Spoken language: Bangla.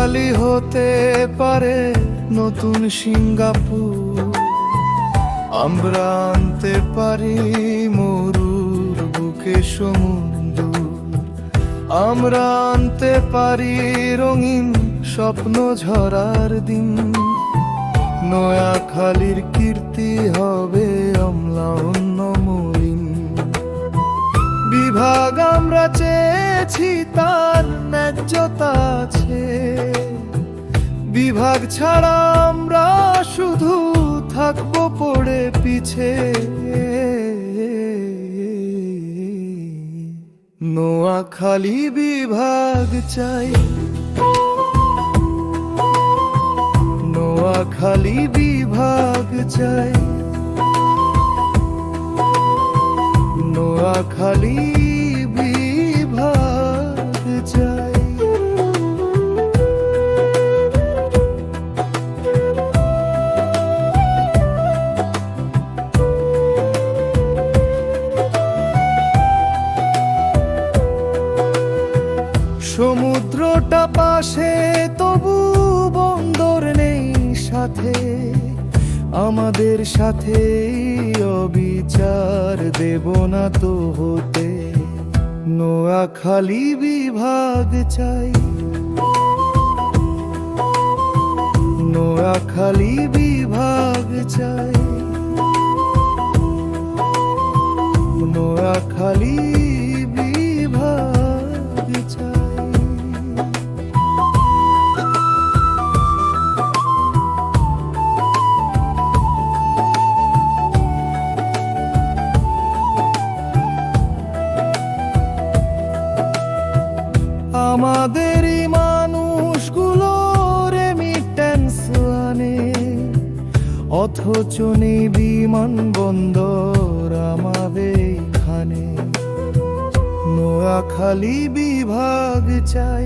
নোয়াখালী হতে পারে নতুন সিঙ্গাপুর, আমরা আনতে পারি মরুর বুকে সমুদ্র, আমরা আনতে পারি রঙিন স্বপ্ন ঝরার দিন। নোয়াখালীর কীর্তি হবে অম্লান মলিন। বিভাগ আমরা চেয়েছি, তার ন্যায্যতা আছে। বিভাগ ছাড়া আমরা শুধু থাকবো পড়ে পিছে। নোয়াখালী বিভাগ চাই, নোয়াখালী বিভাগ চাই, নোয়াখালী বিভাগ চাই। সমুদ্রটা পাশে, তবু বন্দর নেই সাথে। আমাদের সাথে অবিচার দেব না তো হতে। নোয়াখালী বিভাগ চাই, নোয়াখালী বিভাগ চাই, নোয়াখালী বিভাগ চাই। আমাদেরই মানুষগুলো রেমিটেন্স আনে, অথচ নেই বিমানবন্দর আমাদের এখানে। নোয়াখালী বিভাগ চাই।